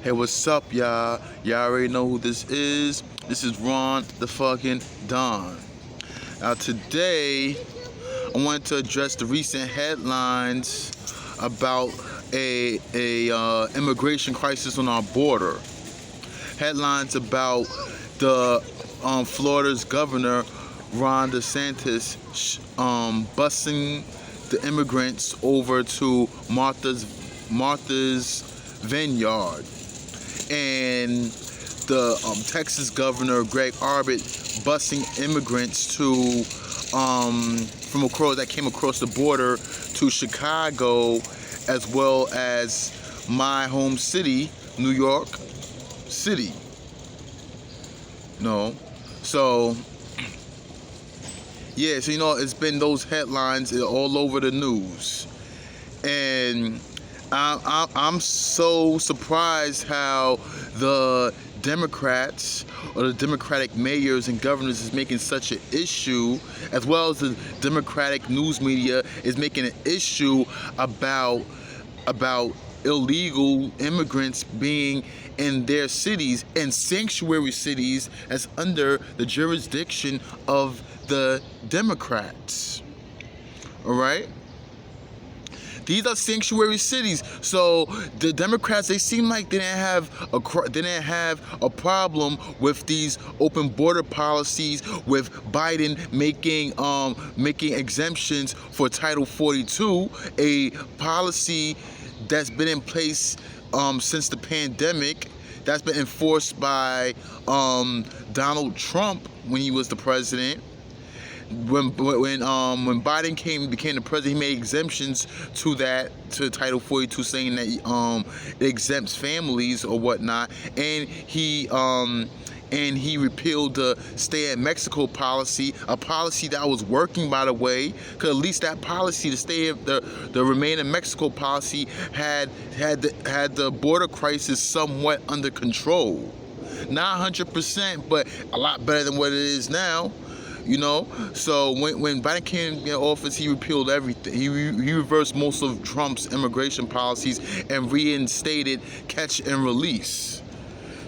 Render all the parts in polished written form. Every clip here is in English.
Hey, what's up, y'all? Y'all already know who this is. This is Ron the fucking Don. Now today, I wanted to address the recent headlines about a immigration crisis on our border. Headlines about the Florida's governor Ron DeSantis busing the immigrants over to Martha's Vineyard, and the Texas governor Greg Abbott busing immigrants to that came across the border to Chicago, as well as my home city, New York City. No, so yeah, so it's been those headlines all over the news, and I'm so surprised how the Democrats or the Democratic mayors and governors is making such an issue, as well as the Democratic news media is making an issue about illegal immigrants being in their cities, and sanctuary cities as under the jurisdiction of the Democrats. All right? These are sanctuary cities. So the Democrats, they seem like they didn't have a problem with these open border policies, with Biden making exemptions for Title 42, a policy that's been in place since the pandemic, that's been enforced by Donald Trump when he was the president. When Biden became the president, he made exemptions to Title 42, saying that it exempts families or whatnot, and he repealed the Stay in Mexico policy, a policy that was working, by the way, because at least that policy, the Remain in Mexico policy, had the border crisis somewhat under control. Not 100%, but a lot better than what it is now. So when Biden came in office, he repealed everything. He reversed most of Trump's immigration policies and reinstated catch and release.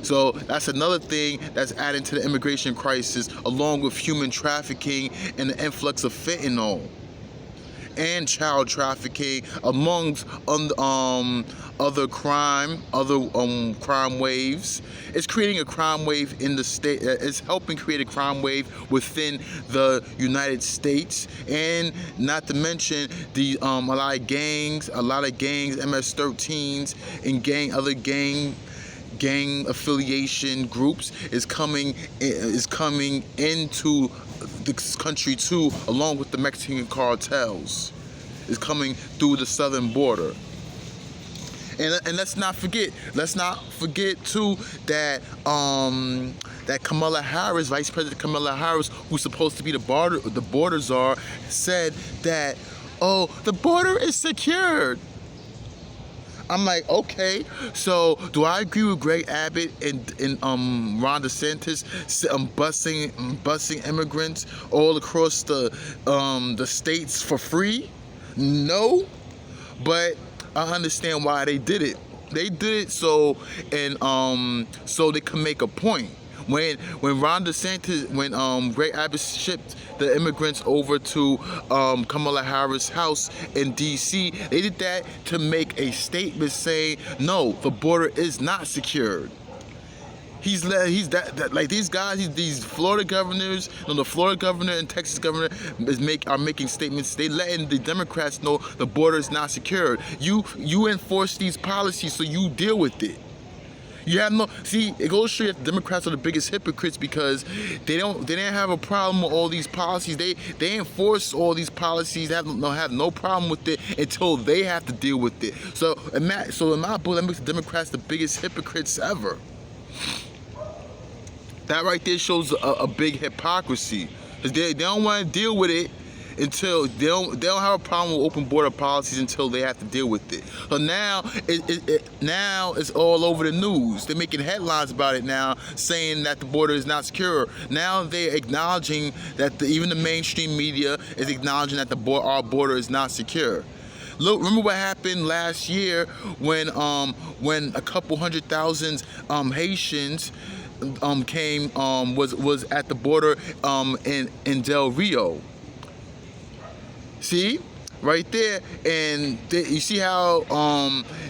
So that's another thing that's adding to the immigration crisis, along with human trafficking and the influx of fentanyl and child trafficking, amongst other crime waves. It's creating a crime wave in the state. It's helping create a crime wave within the United States, and not to mention the a lot of gangs, MS-13s, and other gang affiliation groups is coming into this country too, along with the Mexican cartels, is coming through the southern border. And let's not forget too that Kamala Harris, Vice President Kamala Harris, who's supposed to be the border czar, said that, the border is secured. I'm like, okay, so do I agree with Greg Abbott and Ron DeSantis busing immigrants all across the states for free? No, but I understand why they did it. They did it so they can make a point. When Ron DeSantis, when Greg Abbott shipped the immigrants over to Kamala Harris' house in D.C., they did that to make a statement saying, no, the border is not secured. These guys, these Florida governors, the Florida governor and Texas governor are making statements. They letting the Democrats know the border is not secured. You enforce these policies, so you deal with it. You have it goes to show you that the Democrats are the biggest hypocrites, because they didn't have a problem with all these policies. They enforce all these policies, have no problem with it until they have to deal with it. So in my book, that makes the Democrats the biggest hypocrites ever. That right there shows a big hypocrisy, because they don't want to deal with it until they don't have a problem with open border policies until they have to deal with it. So now it's all over the news. They're making headlines about it now, saying that the border is not secure. Now they're acknowledging that even the mainstream media is acknowledging that our border is not secure. Look, remember what happened last year when a couple 100,000 Haitians came was at the border in Del Rio. See, right there, and you see how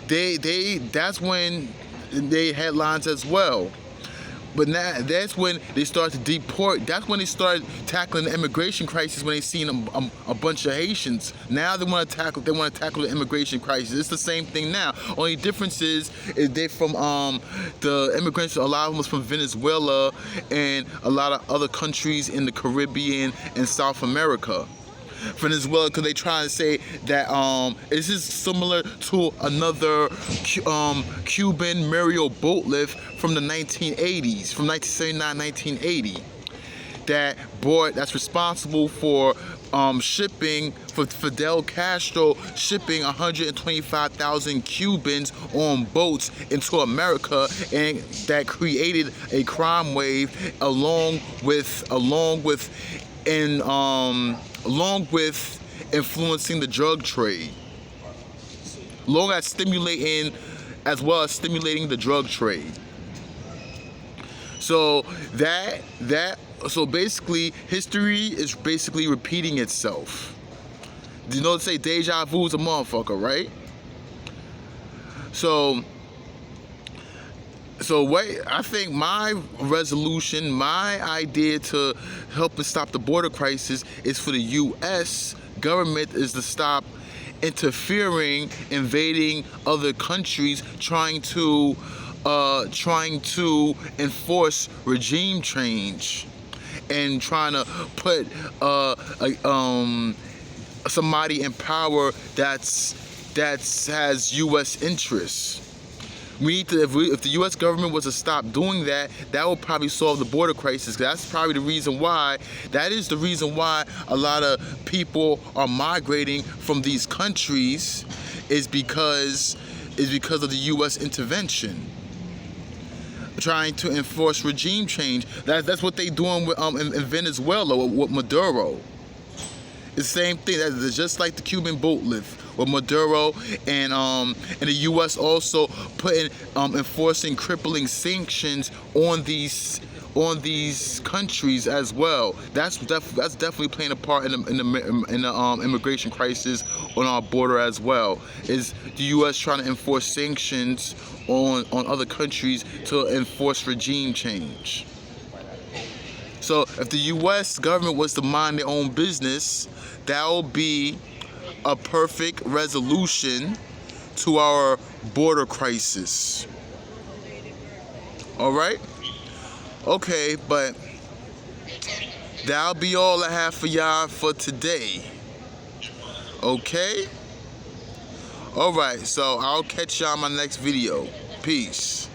they that's when they headlines as well. But now that's when they start to deport. That's when they start tackling the immigration crisis. When they seen a bunch of Haitians, now they want to tackle the immigration crisis. It's the same thing now. Only difference is they from the immigrants. A lot of them was from Venezuela and a lot of other countries in the Caribbean and South America. Venezuela, because they try to say that this is similar to another Cuban Mario boat lift from the 1980s, from 1979, 1980, that's responsible for shipping, for Fidel Castro shipping 125,000 Cubans on boats into America, and that created a crime wave along with influencing the drug trade, as well as stimulating the drug trade. So so basically, history is basically repeating itself. You know, they say deja vu's a motherfucker, right? So what I think my resolution, my idea to help us stop the border crisis is for the U.S. government is to stop interfering, invading other countries, trying to enforce regime change, and trying to put somebody in power that has U.S. interests. We need to, if the U.S. government was to stop doing that, that would probably solve the border crisis. That's probably the reason why. That is the reason why a lot of people are migrating from these countries, is because of the U.S. intervention, trying to enforce regime change. That's what they doing with in Venezuela with Maduro. It's the same thing. That's just like the Cuban boat lift with Maduro, and the U.S. also enforcing crippling sanctions on these countries as well. That's definitely playing a part in the immigration crisis on our border as well. Is the U.S. trying to enforce sanctions on other countries to enforce regime change? So if the U.S. government was to mind their own business, that would be a perfect resolution to our border crisis. All right? Okay, but that'll be all I have for y'all for today. Okay? All right, so I'll catch y'all in my next video. Peace.